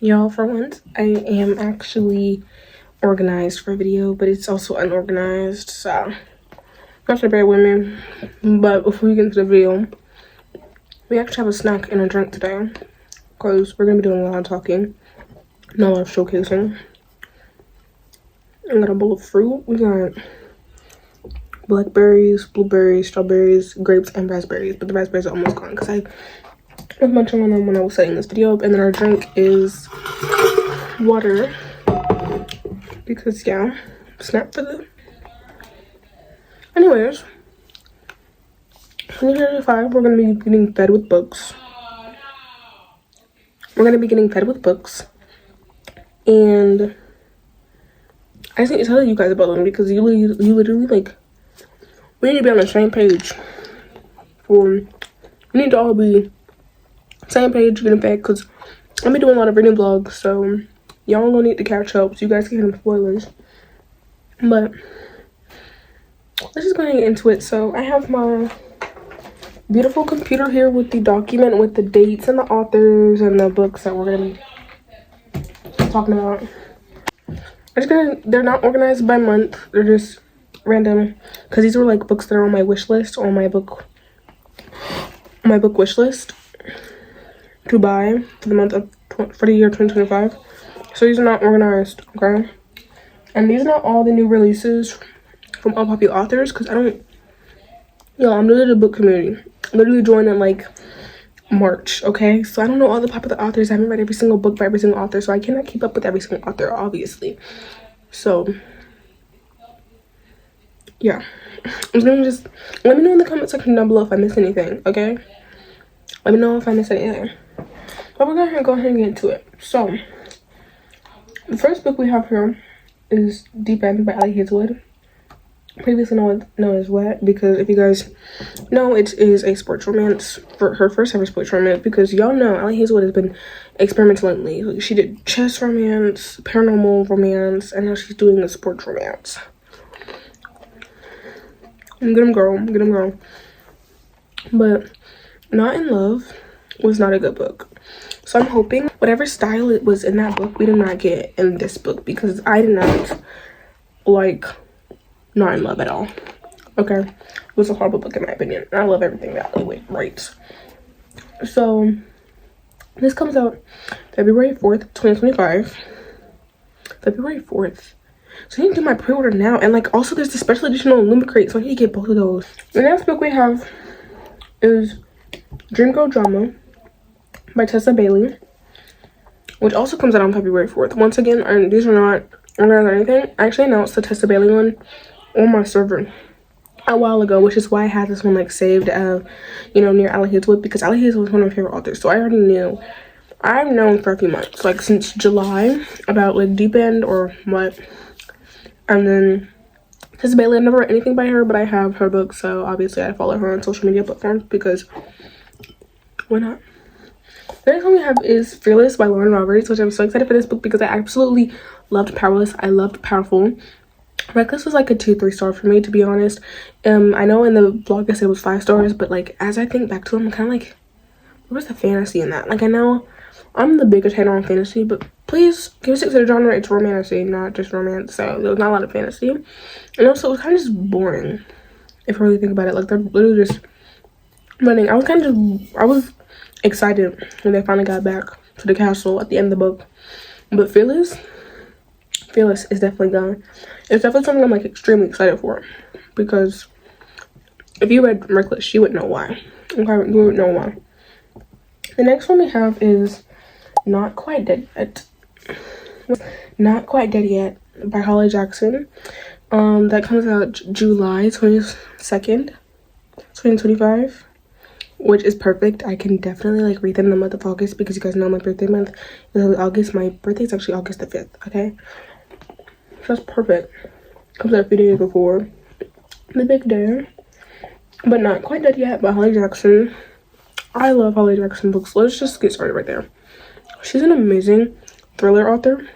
Y'all, for once, I am actually organized for a video, but it's also unorganized, so you have to bear with me. But before we get into the video, we actually have a snack and a drink today, because we're going to be doing a lot of talking, not a lot of showcasing. I got a bowl of fruit. We got blackberries, blueberries, strawberries, grapes, and raspberries, but the raspberries are almost gone, because I was munching on them when I was setting this video up. And then our drink is water, because yeah, snap for the anyways. 2025, we're gonna be getting fed with books. And I just need to tell you guys about them, because you literally, like, we need to be on the same page. We need to all be same page, getting fed, because I'll be doing a lot of reading vlogs, so y'all gonna need to catch up so you guys can get them spoilers. But let's just go ahead and get into it. So I have my beautiful computer here with the document with the dates and the authors and the books that we're gonna be talking about. They're not organized by month, they're just random, because these were like books that are on my wish list, on my book wish list to buy for the month of for the year 2025. So these are not organized, okay? And these are not all the new releases from all popular authors, because I'm new to the book community. I literally joined in like March, okay? So I don't know all the popular authors. I haven't read every single book by every single author, so I cannot keep up with every single author, obviously. So yeah, I'm gonna just let me know in the comment section down below if I missed anything, okay? Let me know if I missed anything. But we're gonna go ahead and get into it. So the first book we have here is 𝙎𝙤𝙨 by 𝙎𝙤𝙀𝙀, previously known as 𝙎𝙤𝙀𝙀, because if you guys know, it is a sports romance, for her first ever sports romance, because y'all know 𝙎𝙤𝙀𝙀 has been experimental lately. Like, she did chess romance, paranormal romance, and now she's doing a sports romance. Get 'em girl. But Not in Love was not a good book. So I'm hoping whatever style it was in that book, we did not get in this book, because I did not like Not in Love at all. Okay, it was a horrible book in my opinion. I love everything that Lee writes. So this comes out February 4th, 2025. February 4th. So I need to do my pre-order now. And like, also there's the special edition on Lumicrate, so I need to get both of those. The next book we have is Dream Girl Drama by Tessa Bailey, which also comes out on February 4th. Once again, these are not organized or anything. I actually announced the Tessa Bailey one on my server a while ago, which is why I had this one like saved near 𝙎𝙤𝙀𝙀𝙀, because 𝙎𝙤𝙀𝙀𝙀 was one of my favorite authors. So I already knew. I've known for a few months, like since July, about like 𝙎𝙤𝙀 or what. And then Tessa Bailey, I've never read anything by her, but I have her books, so obviously I follow her on social media platforms, because why not? The next one we have is Fearless by Lauren Roberts, which I'm so excited for this book, because I absolutely loved Powerless. I loved Powerful. Reckless was like a 2-3 star for me, to be honest. I know in the vlog I said it was 5 stars, but like as I think back to them, I'm kind of like, where's the fantasy in that? Like, I know I'm the biggest hater on fantasy, but please give it to the genre. It's romantasy, not just romance. So there was not a lot of fantasy, and also it was kind of just boring if I really think about it. Like, they're literally just running. I was excited when they finally got back to the castle at the end of the book. But Fearless is definitely gone. It's definitely something I'm like extremely excited for, because if you read Reckless, you would know why. Okay, you would know why. The next one we have is Not Quite Dead Yet by Holly Jackson. That comes out July 22nd, 2025, which is perfect. I can definitely like read them in the month of August, because you guys know my birthday month is August. My birthday is actually August the 5th, okay? So that's perfect. Comes out a few days before the big day. But Not Quite Dead Yet by Holly Jackson. I love Holly Jackson books. Let's just get started right there. She's an amazing thriller author.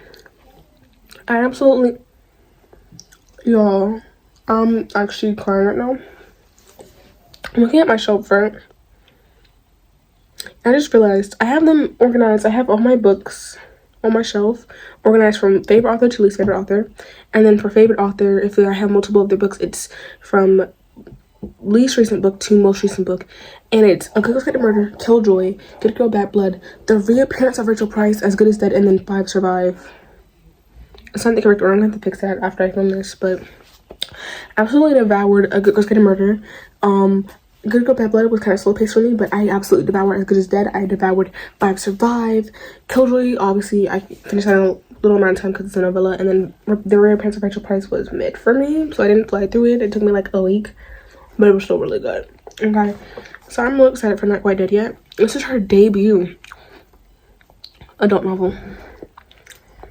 Y'all, I'm actually crying right now. I'm looking at my shelf front. I just realized I have them organized. I have all my books on my shelf, organized from favorite author to least favorite author. And then for favorite author, if I have multiple of their books, it's from least recent book to most recent book. And it's A Good Girls Get Murdered, Killjoy, Good Girl Bad Blood, The Reappearance of Rachel Price, As Good as Dead, and then 5 Survive. It's not the correct order. I'm gonna have to fix that after I film this, but absolutely devoured A Good Girls Get Murdered. Good Girl Bad Blood was kind of slow paced for me, but I absolutely devoured As Good as Dead. I devoured 5 Survive. Killjoy, obviously, I finished that in a little amount of time because it's a novella, and then The Reappearance of Rachel Price was mid for me, so I didn't fly through it. It took me like a week, but it was still really good. Okay, so I'm really excited for Not Quite Dead Yet. This is her debut adult novel,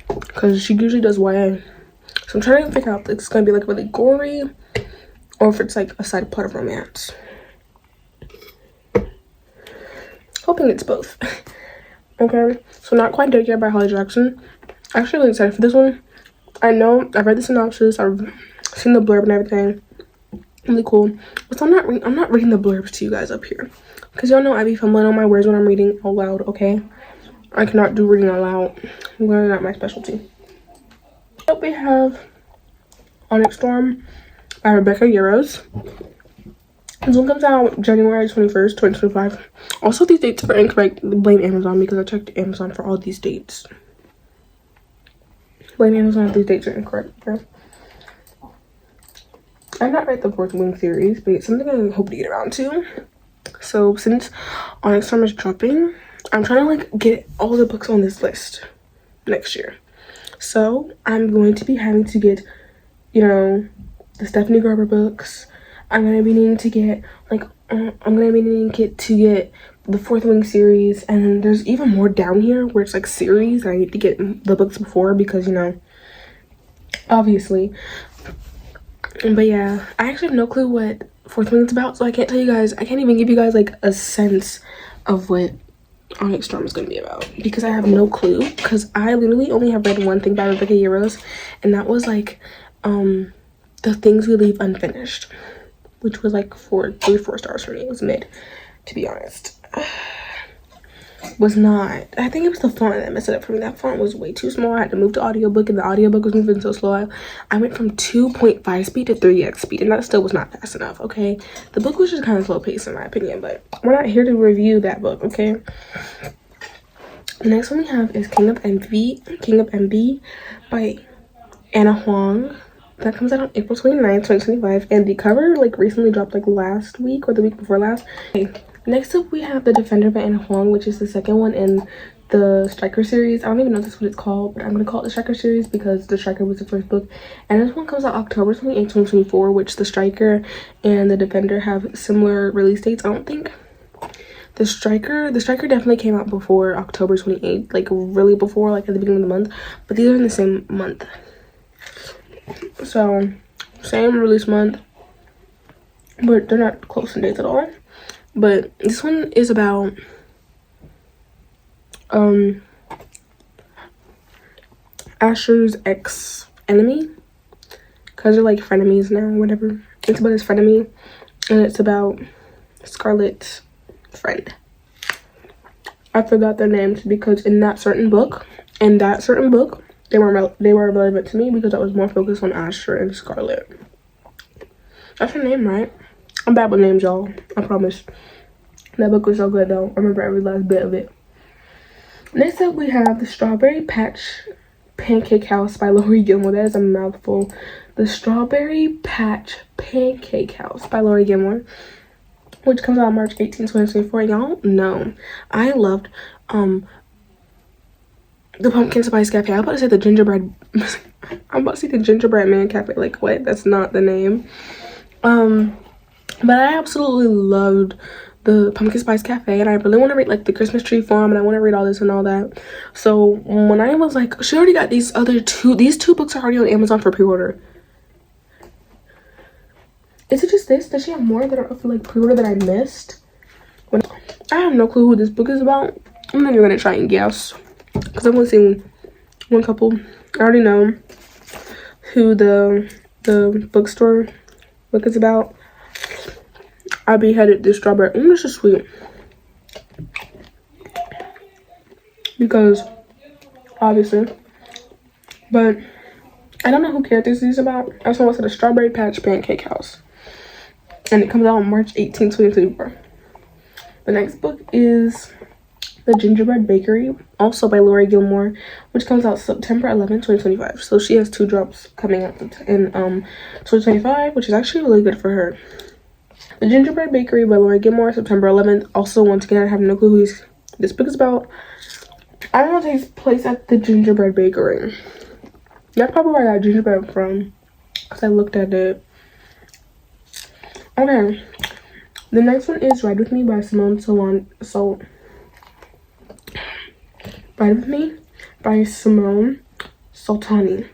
because she usually does YA. So I'm trying to figure out if it's gonna be like really gory or if it's like a side plot of romance. Hoping it's both. Okay, so Not Quite Dead Yet by Holly Jackson. I'm actually really excited for this one. I know I've read the synopsis, I've seen the blurb and everything. Really cool. But so I'm not reading the blurbs to you guys up here, because y'all know I be fumbling on my words when I'm reading out loud. Okay, I cannot do reading out loud. Really not my specialty. So we have Onyx Storm by Rebecca Yarros. This one comes out January 21st, 2025. Also, these dates are incorrect. Blame Amazon, because I checked Amazon for all these dates. Blame Amazon if these dates are incorrect. Okay? I've not read the Fourth Wing series, but it's something I hope to get around to. So since Onyx Storm is dropping, I'm trying to like get all the books on this list next year. So I'm going to be having to get, you know, the Stephanie Gerber books. I'm gonna be needing to get to get the Fourth Wing series, and then there's even more down here where it's like series. I need to get the books before, because you know, obviously. But yeah, I actually have no clue what Fourth Wing is about, so I can't tell you guys. I can't even give you guys like a sense of what Onyx Storm is going to be about, because I have no clue, because I literally only have read one thing by Rebecca Yarros, and that was like The Things We Leave Unfinished, which was like 4 stars for me. It was mid, to be honest. Was not. I think it was the font that messed it up for me. That font was way too small. I had to move to audiobook, and the audiobook was moving so slow. I went from 2.5 speed to 3x speed, and that still was not fast enough. Okay, the book was just kind of slow paced in my opinion, but we're not here to review that book. Okay, the next one we have is King of Envy by Anna Huang. That comes out on April 29th, 2025, and the cover like recently dropped like last week or the week before last. Okay. Next up, we have The Defender by Anna Huang, which is the second one in the Striker series. I don't even know if that's what it's called, but I'm going to call it the Striker series because the Striker was the first book. And this one comes out October 28, 2024, which the Striker and the Defender have similar release dates. I don't think the Striker definitely came out before October 28th, like really before, like at the beginning of the month. But these are in the same month. So, same release month, but they're not close in dates at all. But this one is about Asher's ex-enemy, because they're like frenemies now, whatever. It's about his frenemy, and it's about Scarlett's friend. I forgot their names, because in that certain book, they were relevant to me, because I was more focused on Asher and Scarlett. That's her name, right? I'm bad with names, y'all. I promise. That book was so good, though. I remember every last bit of it. Next up, we have The Strawberry Patch Pancake House by Lori Gilmore. That is a mouthful. The Strawberry Patch Pancake House by Lori Gilmore, which comes out on March 18, 2024. Y'all know I loved the Pumpkin Spice Cafe. I'm about to say the gingerbread. I'm about to say the Gingerbread Man Cafe. Like, what? That's not the name. But I absolutely loved the Pumpkin Spice Cafe, and I really want to read like the Christmas Tree Farm, and I want to read all this and all that. So when I was like, she already got these two books are already on Amazon for pre-order. Is it just this? Does she have more that are up for like pre-order that I missed? I have no clue who this book is about. I'm not even gonna try and guess, because I've only seen one couple. I already know who the bookstore book is about. I beheaded this strawberry. This is sweet, because obviously. But I don't know who characters this is about. I just want to say the Strawberry Patch Pancake House. And it comes out on March 18, 2024. The next book is The Gingerbread Bakery, also by Laura Gilmore, which comes out September 11, 2025. So she has 2 drops coming out in 2025, which is actually really good for her. The Gingerbread Bakery by Laura Gilmore, September 11th. Also, once again, I have no clue who this book is about. I don't know, it takes place at the Gingerbread Bakery. That's probably where I got gingerbread from, because I looked at it. Okay, the next one is Ride With Me by Ride With Me by Simone Sultani.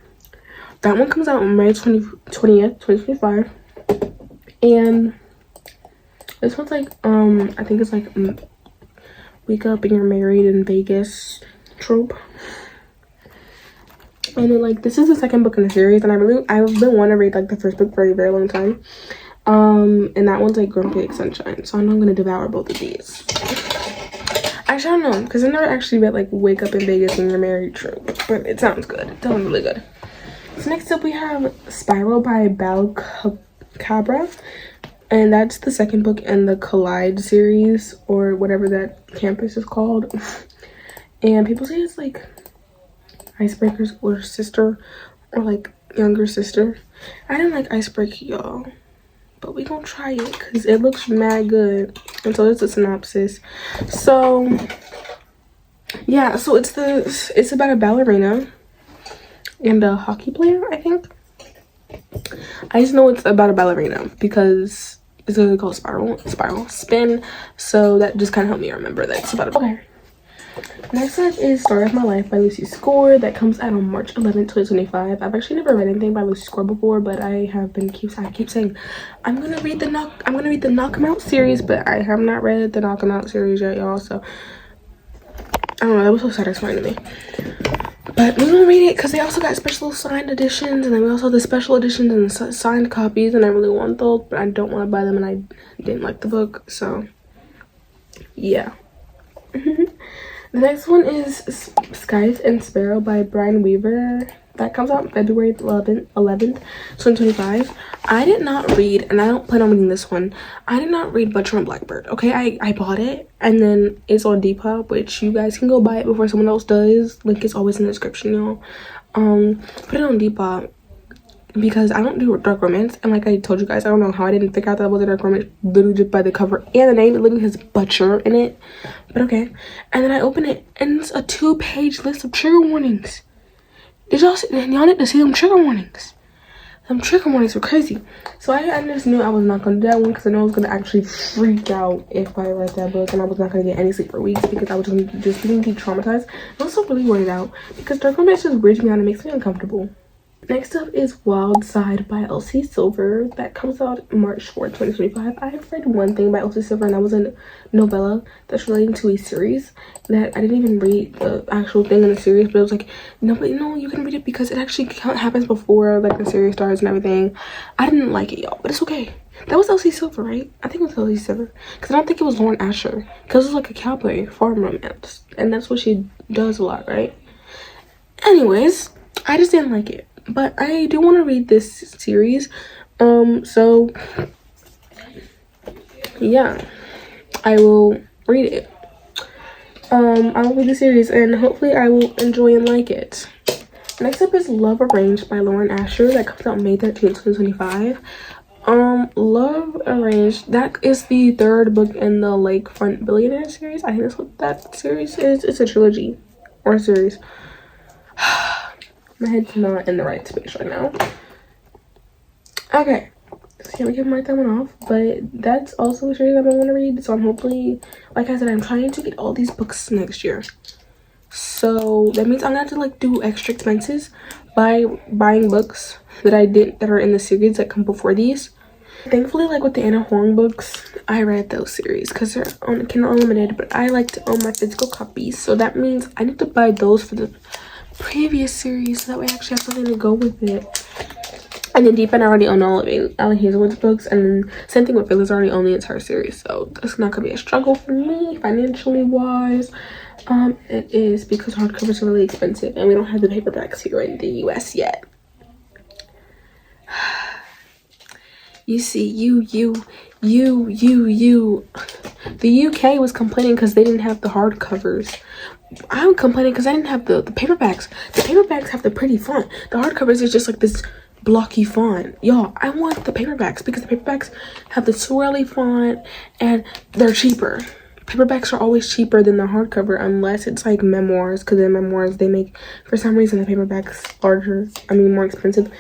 That one comes out on May 20th, 2025. And this one's like, I think it's like wake up and you're married in Vegas trope. And then, like, this is the second book in the series, and I've been wanting to read like the first book for a very long time. And that one's like Grumpy Sunshine, so I know I'm gonna devour both of these. Actually, I don't know, because I never actually read like Wake Up in Vegas and You're Married True, but it sounds good. It sounds really good. So next up we have Spiral by Bal Cabra, and that's the second book in the Collide series, or whatever that campus is called. And people say it's like Icebreaker's older sister, or like younger sister. I didn't like Icebreaker, y'all, but we gonna try it because it looks mad good. And so it's a synopsis. So yeah, so it's about a ballerina and a hockey player, I think. I just know it's about a ballerina because it's gonna call Spiral Spin, so that just kind of helped me remember that it's about a ballerina. Next up is Story of My Life by Lucy Score, that comes out on March 11th, 2025. I've actually never read anything by Lucy Score before, but I keep saying I'm gonna read the Knock 'Em Out series, but I have not read the Knock 'Em Out series yet, y'all. So I don't know, that was so satisfying to me. But we're gonna read it because they also got special signed editions, and then we also have the special editions and signed copies, and I really want those, but I don't want to buy them, and I didn't like the book, so yeah. The next one is Skies and Sparrow by Brian Weaver. That comes out February 11th, 2025. I did not read, and I don't plan on reading this one, I did not read Butcher and Blackbird. Okay, I bought it, and then it's on Depop, which you guys can go buy it before someone else does. Link is always in the description, y'all. Put it on Depop because I don't do dark romance, and like I told you guys, I don't know how I didn't figure out that was a dark romance literally just by the cover and the name. It literally has Butcher in it, but okay. And then I open it, and it's a 2-page list of trigger warnings. Y'all need to see them trigger warnings. Them trigger warnings were crazy. So I just knew I was not gonna do that one because I know I was gonna actually freak out if I read that book, and I was not gonna get any sleep for weeks because I was just gonna be traumatized. I'm also really worried out because dark romance just weirds me out and makes me uncomfortable. Next up is Wild Side by Elsie Silver. That comes out March 4th, 2025. I have read one thing by Elsie Silver, and that was a novella that's relating to a series that I didn't even read the actual thing in the series, but it was like, no, but you know, you can read it because it actually happens before like the series starts and everything. I didn't like it, y'all, but it's okay. That was Elsie Silver, right? I think it was Elsie Silver, because I don't think it was Lauren Asher, because it was like a cowboy farm romance, and that's what she does a lot, right? Anyways, I just didn't like it. But I do want to read this series, so yeah, I will read it. I will read the series, and hopefully I will enjoy and like it. Next up is Love Arranged by Lauren Asher. That comes out May 13th, 2025. Love Arranged, that is the 3rd book in the Lakefront Billionaire series. I think that's what that series is. It's a trilogy or a series. My head's not in the right space right now. Okay, so can't give my that one off, but that's also a series that I want to read. So I'm hopefully, like I said, I'm trying to get all these books next year. So that means I'm gonna have to like do extra expenses by buying books that are in the series that come before these. Thankfully, like with the Anna Huang books, I read those series because they're on Kindle Unlimited, but I like to own my physical copies. So that means I need to buy those for the previous series so that way I actually have something to go with it. And then Deep End, I already own all of Ali Hazelwood's books, and then same thing with Phyllis, I already own the entire series, so that's not gonna be a struggle for me financially wise. It is because hardcovers are really expensive and we don't have the paperbacks here in the US yet. You see, the UK was complaining because they didn't have the hardcovers. I'm complaining because I didn't have the paperbacks. The paperbacks have the pretty font. The hardcovers is just like this blocky font. Y'all, I want the paperbacks because the paperbacks have the swirly font and they're cheaper. Paperbacks are always cheaper than the hardcover unless it's like memoirs, because in memoirs they make, for some reason, the paperbacks more expensive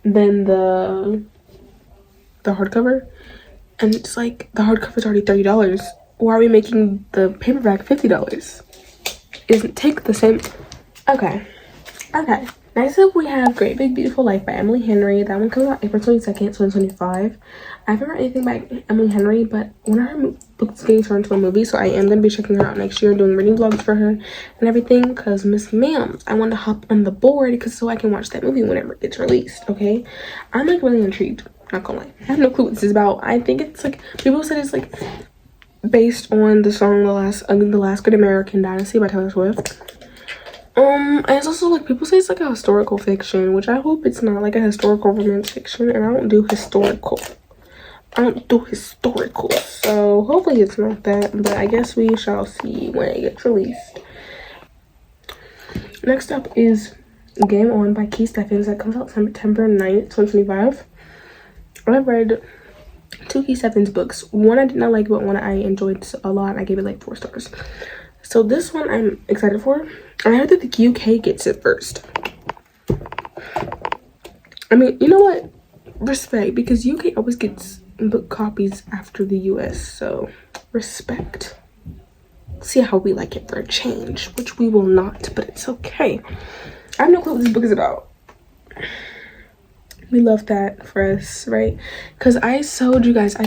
than the hardcover. And it's like the hardcover's already $30. Why are we making the paperback $50? Isn't take the same. Okay. Next up we have Great Big Beautiful Life by Emily Henry. That one comes out April 22nd, 2025. I haven't read anything by Emily Henry, but one of her books is getting turned into a movie, so I am going to be checking her out next year, doing reading vlogs for her and everything, because Miss Ma'ams, I want to hop on the board so I can watch that movie whenever it gets released, okay? I'm like really intrigued, not gonna lie. I have no clue what this is about. I think it's like, people said it's like based on the song The Last Good American Dynasty by Taylor Swift. And it's also like, people say it's like a historical fiction, which I hope it's not like a historical romance fiction, and I don't do historical, so hopefully it's not that, but I guess we shall see when it gets released. Next up is Game On by 𝙤𝙤𝙨 that comes out September 9th, 2025. I've read 2 𝙤𝙤𝙨's books. One I did not like, but one I enjoyed a lot. I gave it like 4 stars. So this one I'm excited for. I heard that the UK gets it first. I mean, you know what? Respect, because UK always gets book copies after the US, so respect. See how we like it for a change, which we will not, but it's okay. I have no clue what this book is about. We love that for us, right? Because I told you guys, I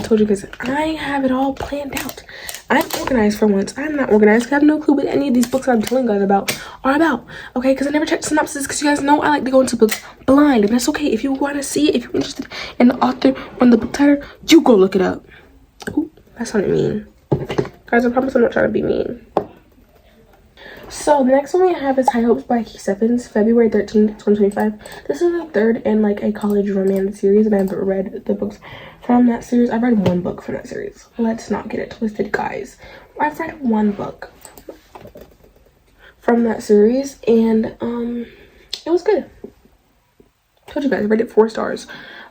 have it all planned out. I'm organized for once. I'm not organized because I have no clue what any of these books I'm telling you guys about are about. Okay, because I never checked synopsis, because you guys know I like to go into books blind. And that's okay. If you want to see it, if you're interested in the author or the book title, you go look it up. Ooh, that sounded mean. Guys, I promise I'm not trying to be mean. So the next one we have is High Hopes by 𝙤𝙤𝙨, February 13th, 2025. This is the third in like a college romance series, and I've read the books from that series. I've read one book from that series. Let's not get it twisted, guys. I've read one book from that series, and it was good. Told you guys, I rated 4 stars.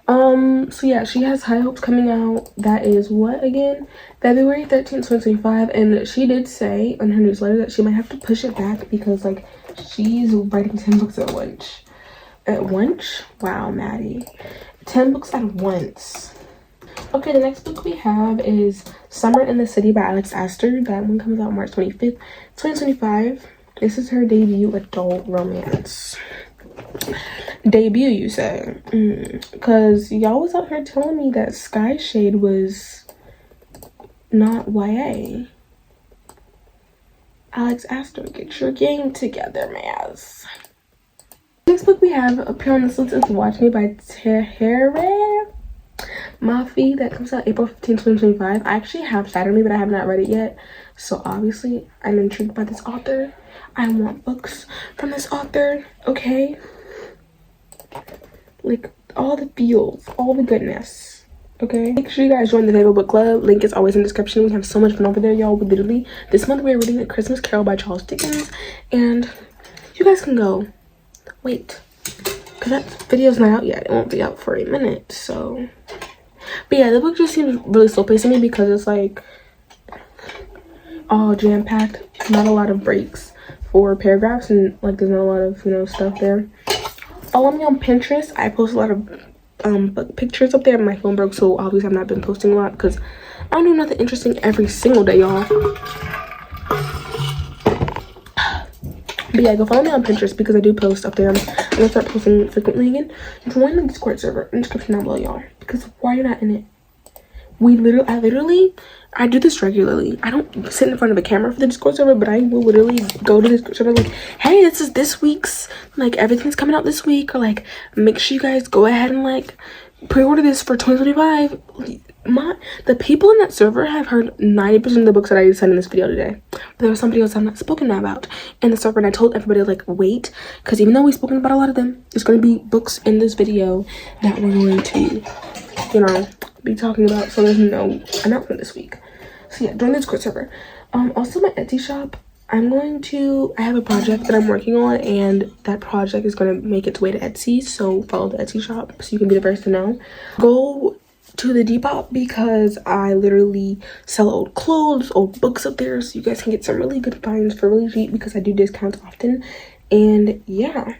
So yeah, she has High Hopes coming out. That is what again? February 13th, 2025. And she did say on her newsletter that she might have to push it back because like she's writing 10 books at once. At once? Wow, Maddie. 10 books at once. Okay, the next book we have is Summer in the City by Alex Astor. That one comes out March 25th, 2025. This is her debut adult romance. Debut, you say? Because y'all was out here telling me that Sky Shade was not YA. Alex Astor, get your game together, Maz. Next book we have appear on this list is Watch Me by 𝙤𝙤𝙀𝙀 Mafi. That comes out April 15, 2025. I actually have Shatter Me, but I have not read it yet. So obviously, I'm intrigued by this author. I want books from this author, okay? Like all the feels, all the goodness, okay? Make sure you guys join the Favorite Book Club. Link is always in the description. We have so much fun over there, y'all. We literally, this month we're reading A Christmas Carol by Charles Dickens, and you guys can go. Wait, because that video's not out yet. It won't be out for a minute, so. But yeah, the book just seems really slow paced to me because it's like all jam-packed, not a lot of breaks for paragraphs, and like there's not a lot of, you know, stuff there. Follow me on Pinterest. I post a lot of book pictures up there. My phone broke, so obviously I've not been posting a lot because I don't do nothing interesting every single day, y'all. But yeah, go follow me on Pinterest because I do post up there. I'm gonna start posting frequently again. Join the Discord server in the description down below, y'all. Because why are you not in it? I do this regularly. I don't sit in front of a camera for the Discord server, but I will literally go to the Discord server like, hey, this is this week's, like, everything's coming out this week, or like, make sure you guys go ahead and like pre-order this for 2025. The people in that server have heard 90% of the books that I said in this video today. But there was somebody else I'm not spoken about in the server, and I told everybody, like, wait, because even though we've spoken about a lot of them, there's going to be books in this video that we're going to, you know, be talking about. So there's no announcement this week. So yeah, join the Discord server. Also my Etsy shop, I have a project that I'm working on, and that project is going to make its way to Etsy, so follow the Etsy shop so you can be the first to know. Go to the Depop because I literally sell old clothes, old books up there, so you guys can get some really good finds for really cheap because I do discounts often. And yeah.